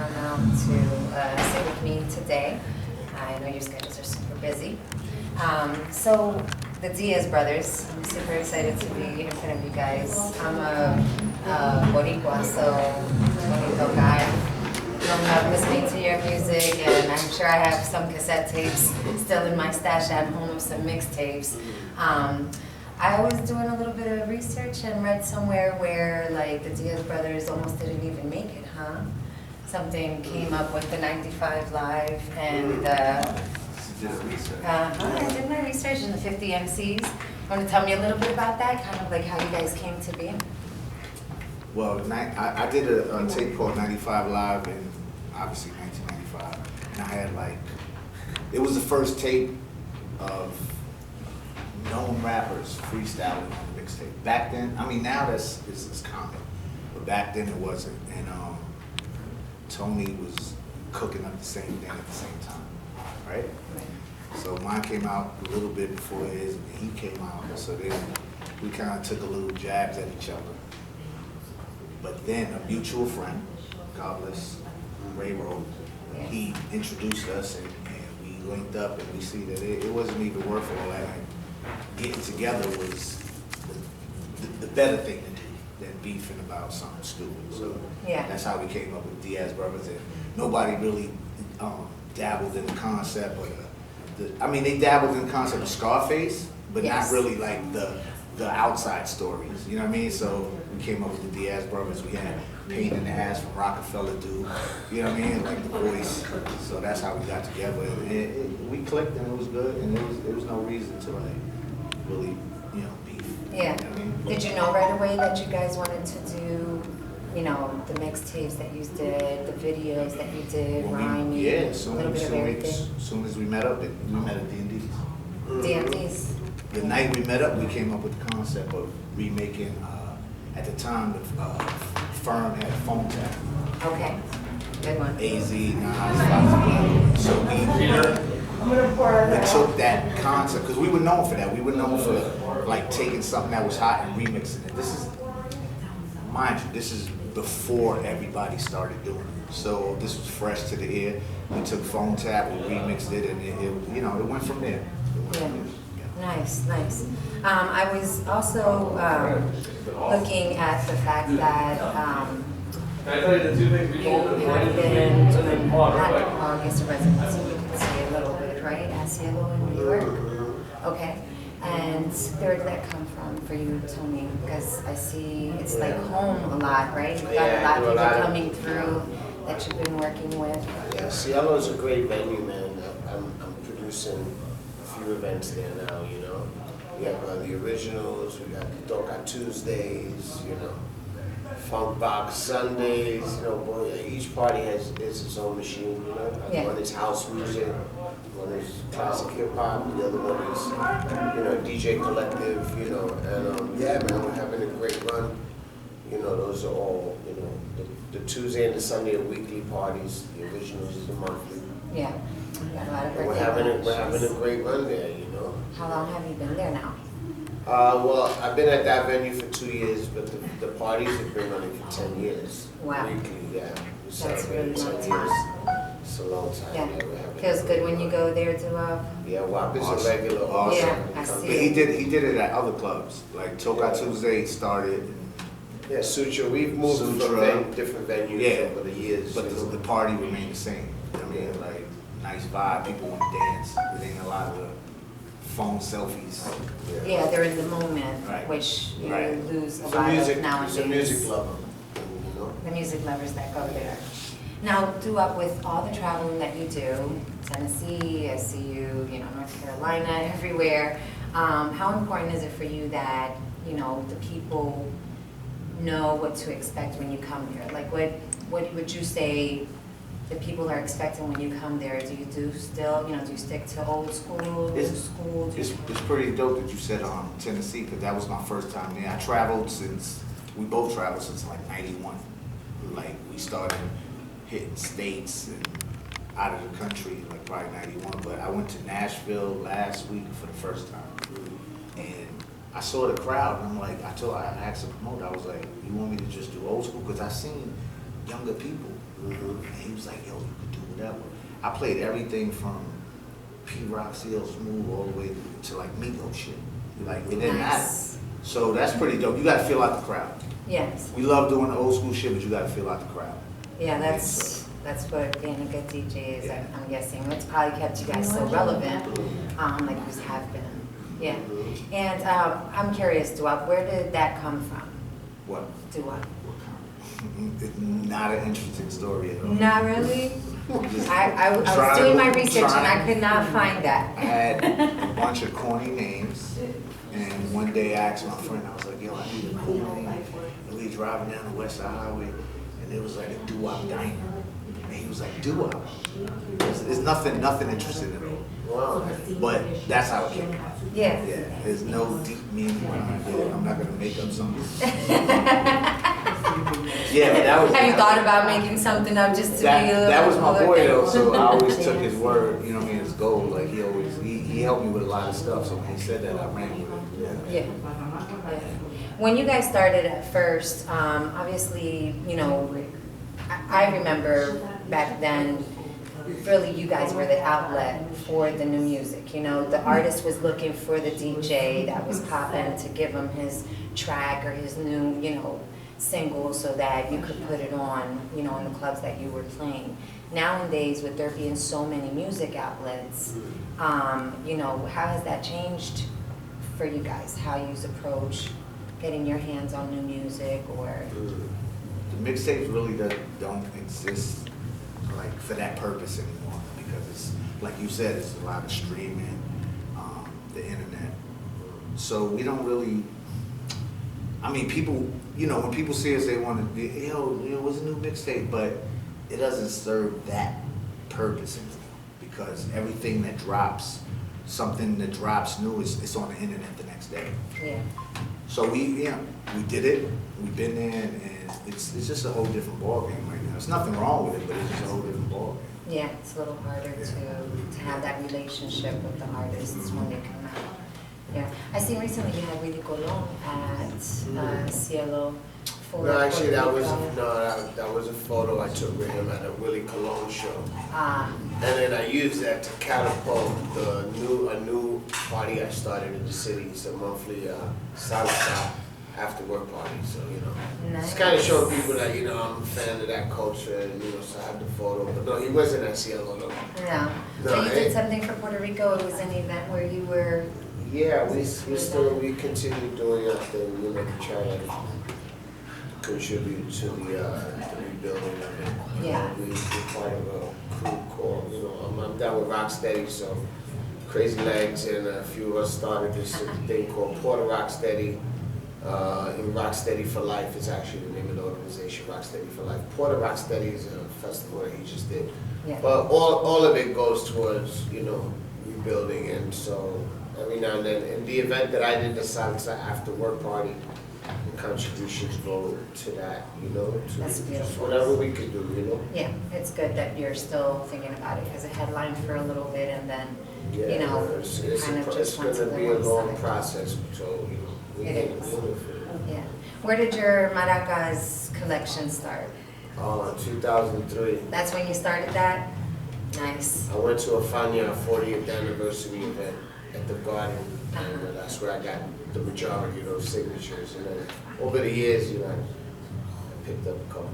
come out to sit with me today. I know your schedules are super busy. So the Diaz Brothers, I'm super excited to be in front of you guys. I'm a Boricua, so Bonito guy. Growing up listening to your music, and I'm sure I have some cassette tapes still in my stash at home of some mixtapes. I was doing a little bit of research and read somewhere where like the Diaz Brothers almost didn't even make it, huh? Something came up with the 95 Live and I did my research in the 50 MCs. Want to tell me a little bit about that, kind of like how you guys came to be? Well, I did a tape called 95 Live in obviously 1995, and I had like, it was the first tape of known rappers freestyling on the mixtape. Back then, I mean now it's common, but back then it wasn't. And Tony was cooking up the same thing at the same time, right? So mine came out a little bit before his, and he came out. So then we kind of took a little jabs at each other. But then a mutual friend, God bless, Ray Rowe, he introduced us and we linked up, and we see that it wasn't even worth all that. Getting together was the better thing to do than beefing about something stupid. So that's how we came up with Diaz Brothers. And nobody really dabbled in the concept of I mean, they dabbled in the concept of Scarface, but not really like the outside stories, you know what I mean? So we came up with the Diaz Brothers. We had Pain in the Ass from Rockefeller Dude, you know what I mean? Like The Voice. So that's how we got together. And we clicked, and it was good, and there was no reason to like really, you know, beef. Yeah. You know what I mean? Did you know right away that you guys wanted to do, you know, the mixtapes that you did, the videos that you did, rhyming, a little bit of everything? As soon as we met up, we met at D&D's. DMDs. The night we met up, we came up with the concept of remaking, at the time, the firm had Phone Tap. Okay, good one. AZ, Nas, so we took that concept, because we were known for that. We were known for like taking something that was hot and remixing it. This is, mind you, this is before everybody started doing it. So this was fresh to the ear. We took Phone Tap, we remixed it, and it you know, it went from there. Nice, nice. I was also looking at the fact that you had been doing, I guess, a residency, you can say a little bit, right, at Cielo in New York? Okay. And where did that come from for you, Tony? Because I see it's like home a lot, right? You've got a lot of people coming through that you've been working with. Yeah, Cielo is a great venue, man. I'm producing events there now, you know. We have the originals, we got Doka Tuesdays, you know, Funk Box Sundays, you know, boy, each party has its own machine, you know. One is house music, one is classic hip hop, the other one is, you know, DJ Collective, you know, and yeah, man, we're having a great run. You know, those are all, you know, the Tuesday and the Sunday are weekly parties, the originals is the monthly. Yeah. Got a lot of we're having a great run there, you know. How long have you been there now? Well, I've been at that venue for 2 years, but the parties have been running for 10 years. Wow. Weekly, yeah. That's really long time. It's a long time. Yeah. Feels good when you go there to Yeah, WAP is a regular. Yeah, I see. But he did it at other clubs, like Toka Tuesday started. Yeah, Sutra. We've moved from different venues over the years. But the party remained the same. I mean, like, nice vibe, people want to dance. There ain't a lot of the phone selfies. Yeah, they're in the moment, which you lose a lot of nowadays. It's a music lover, you know? The music lovers that go there. Now, doo-wop, with all the traveling that you do, Tennessee, I see you, you know, North Carolina, everywhere. How important is it for you that, you know, the people know what to expect when you come here? Like, what would you say the people are expecting when you come there? Do you still, you know, do you stick to old school, new school? It's pretty dope that you said Tennessee, because that was my first time there. I traveled we both traveled since like 91. Like, we started hitting states and out of the country, like probably 91, but I went to Nashville last week for the first time. And I saw the crowd, and I'm like, I asked the promoter, I was like, you want me to just do old school? Because I seen younger people. And he was like, yo, you can do whatever. I played everything from P-Rock, CL Smooth, all the way to like Migos shit. Like, it didn't matter. So that's pretty dope. You gotta feel out the crowd. Yes. We love doing the old school shit, but you gotta feel out the crowd. Yeah, that's what being a good DJ is, I'm guessing. It's probably kept you guys so relevant, like you have been. Yeah. And I'm curious, doo-wop, where did that come from? What? Doo-wop. It's not an interesting story at all. Not really? I was doing my research and I could not find that. I had a bunch of corny names, and one day I asked my friend, I was like, yo, I need a cool name. And we were driving down the West Side Highway, and it was like a doo-wop diner. And he was like, doo-wop. There's nothing interesting at all. Wow. But that's how it came. Yeah. Yeah, there's no deep meaning behind it. I'm not gonna make up something. Yeah, but that was. Have you thought about making something up just to be a little? That was my boy though, so I always took his word. You know what I mean? His gold. Like he helped me with a lot of stuff. So when he said that, I ran with it. Yeah. When you guys started at first, obviously, you know, I remember back then, really you guys were the outlet for the new music. You know, the artist was looking for the DJ that was popping to give him his track or his new, you know, single so that you could put it on, you know, in the clubs that you were playing. Nowadays, with there being so many music outlets, you know, how has that changed for you guys? How you approach getting your hands on new music, or? The mixtapes really don't exist like for that purpose anymore, because it's like you said, it's a lot of streaming, the internet. So we don't really. I mean, people, you know, when people see us, they want to be, yo, what's a new mixtape? But it doesn't serve that purpose anymore, because everything that drops, something that drops new, it's on the internet the next day. Yeah. So we did it. We've been there, and it's just a whole different ballgame right now. There's nothing wrong with it, but it's just a whole different ballgame. Yeah, it's a little harder to have that relationship with the artists when they come out. Yeah, I see recently you had Willie Colon at Cielo. No, actually, that was a photo I took with him at a Willie Colon show. And then I used that to catapult a new party I started in the city. It's a monthly salsa after work party. So just kind of show people that I'm a fan of that culture, and so I have the photo. But no, he wasn't at Cielo. No. So you did something for Puerto Rico. It was an event where you were. Yeah, we continue doing our thing. To try to contribute to the rebuilding of it. Yeah. We're part of a crew called, I'm down with Rocksteady, so Crazy Legs and a few of us started this thing called Porter Rocksteady. And Rocksteady for Life is actually the name of the organization, Rocksteady for Life. Porter Rocksteady is a festival that he just did. Yeah. But all of it goes towards, rebuilding, and so every now and then, in the event that I did the salsa after work party, the contributions go to that, That's to beautiful. just whatever we could do, Yeah, it's good that you're still thinking about it, because it headlined for a little bit and then, it's kind of just went to going the to be a long wayside. process, so, we It need is. to do it. Yeah. Where did your maracas collection start? 2003. That's when you started that? Nice. I went to a Fania 40th anniversary event at the Garden, and that's where I got the majority of those signatures. And then over the years, I picked up a couple,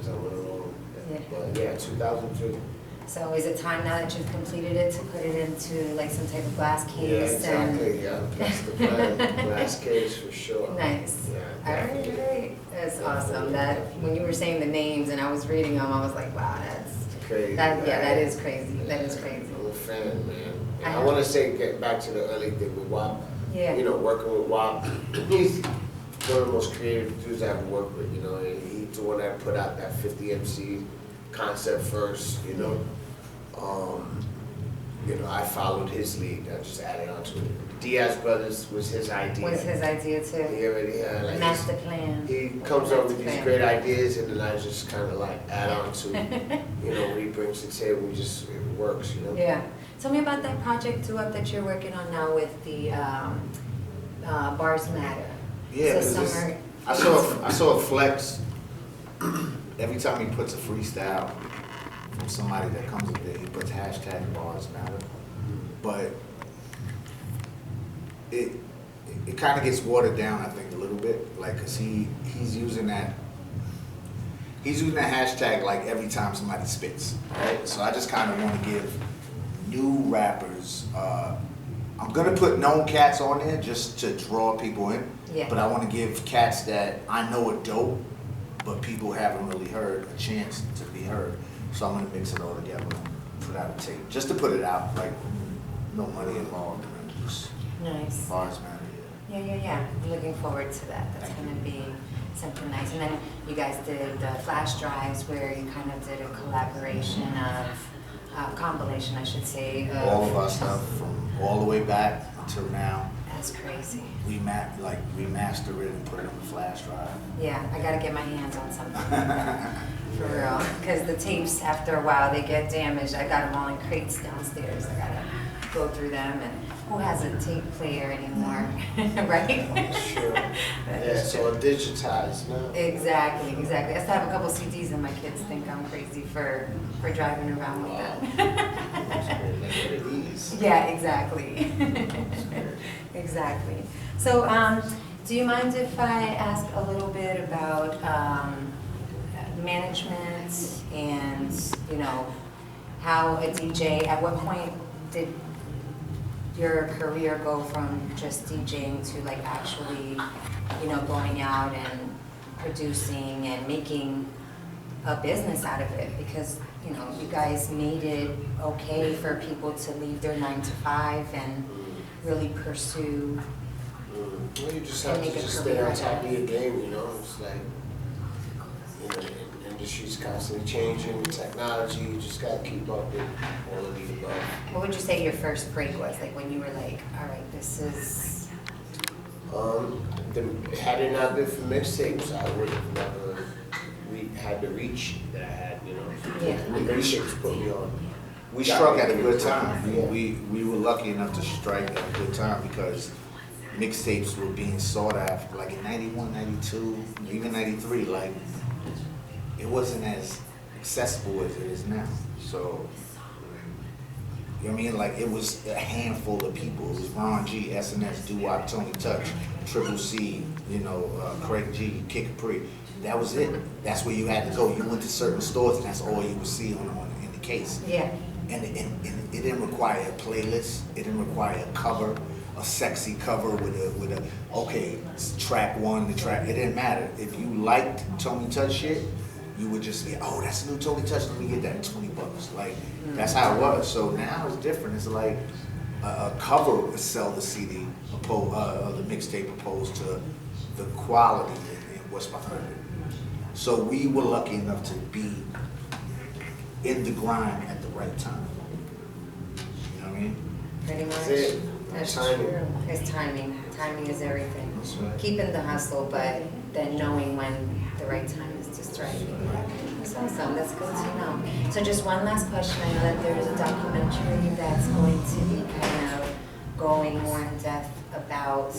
as I went along. Yeah. But yeah, 2003. So is it time now that you've completed it to put it into like some type of glass case? Yeah, exactly. Yeah, that's the plan. Glass case for sure. Nice. Yeah, All right. That's awesome. That when you were saying the names and I was reading them, I was like, wow, that's crazy. that is crazy. That is crazy. I'm a fan, man. And I want to get back to the early thing with WAP. Yeah. Working with WAP. He's one of the most creative dudes I've ever worked with, and he's the one that put out that 50 MC concept first, I followed his lead. I just added on to it. Diaz Brothers was his idea. Was his idea too? He already had Master plan. He comes up with these great ideas, and then I just kind of add on to, what he brings to the table. It works, Yeah. Tell me about that project that you're working on now with the Bars Matter. Yeah, So I saw a flex every time he puts a freestyle from somebody that comes up there, he puts hashtag bars matter. But it kind of gets watered down, I think, a little bit, like, cause he's using that hashtag like every time somebody spits, right? So I just kind of want to give new rappers. I'm gonna put known cats on there just to draw people in, Yeah. but I want to give cats that I know are dope, but people haven't really heard a chance to be heard. So I'm gonna mix it all together and put out a tape, just to put it out, like no money involved, and just Nice. bars matter. Yeah. I'm looking forward to that. That's Thank gonna be something nice. And then you guys did flash drives where you kind of did a collaboration of, compilation, I should say. All of our stuff from all the way back until now. That's crazy. We remaster it and put it on the flash drive. Yeah, I gotta get my hands on something. For real. Because the tapes, after a while, they get damaged. I got them all in crates downstairs. I gotta go through them, and who has a tape player anymore, right? Sure. Yeah, it's all digitized now. Exactly. I still have a couple CDs, and my kids think I'm crazy for driving around with them. Yeah, exactly. Exactly. So, do you mind if I ask a little bit about management and, how a DJ, at what point did your career go from just DJing to like actually, going out and producing and making a business out of it? Because, you guys made it okay for people to leave their 9 to 5 and really pursue. Well, you just have to just stay on top of your game, It's like, the industry's constantly changing, technology, you just gotta keep up with all of the above. What would you say your first break was? Like when you were like, all right, this is... Had it not been for mixtapes, I would have never had the reach that I had, Yeah. The mixtapes put me on. We struck at a good time. Yeah. We were lucky enough to strike at a good time because mixtapes were being sought after, like in 91, 92, even 93, like it wasn't as accessible as it is now. So, you know what I mean? Like it was a handful of people. It was Ron G, SNS, Doo-Wop, Tony Touch, Triple C, Craig G, Capri. That was it. That's where you had to go. You went to certain stores and that's all you would see in the case. Yeah. And it didn't require a playlist. It didn't require a cover, a sexy cover with a okay, track one, the track. It didn't matter. If you liked Tony Touch shit, you would just be, oh, that's a new Tony Touch. Let me get that $20. Like that's how it was. So now it's different. It's like a cover would sell the CD, the mixtape, opposed to the quality and what's behind it. So we were lucky enough to be in the grind at the right time. You know what I mean? Pretty much. That's it. That's Timing. true. It's timing. Timing is everything. That's right. Keeping the hustle, but then knowing when the right time is to strike. That's awesome. That's good to know. So just one last question. I know that there's a documentary that's going to be kind of going more in depth about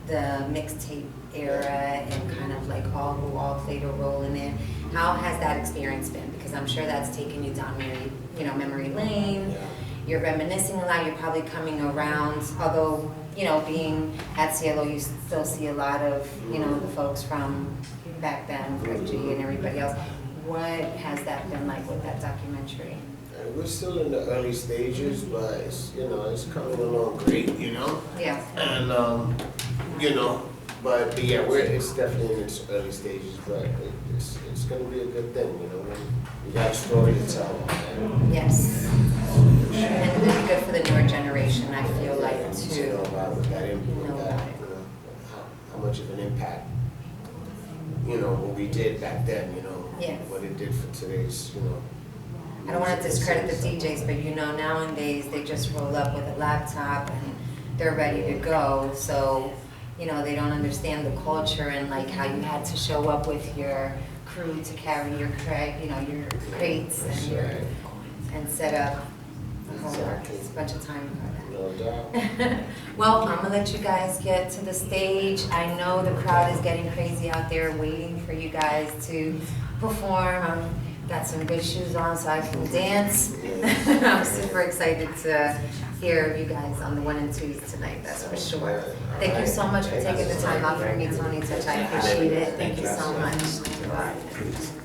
the mixtape era and kind of like who all played a role in it. How has that experience been? Because I'm sure that's taken you down memory lane. Yeah. You're reminiscing a lot. You're probably coming around. Although, being at CLO, you still see a lot of, the folks from back then, Craig G and everybody else. What has that been like with that documentary? We're still in the early stages, but it's coming along great, Yeah. And but yeah, it's definitely in its early stages, but it's gonna be a good thing, We got a story to tell. Yes. And it'll be good for the newer generation, I feel like, To too. know about Know about it. how much of an impact, what we did back then, Yes. what it did for today's, I don't want to discredit the DJs, but nowadays they just roll up with a laptop and they're ready to go. So, they don't understand the culture and like how you had to show up with your crew to carry your crates and set up the homework. It's a bunch of time for No doubt. that. Well, I'm gonna let you guys get to the stage. I know the crowd is getting crazy out there waiting for you guys to perform. I've got some good shoes on so I can dance. I'm super excited to hear you guys on the 1 and 2s tonight, that's for sure. Thank you so much for taking the time out for me, Tony Touch. I appreciate it. Thank you so much.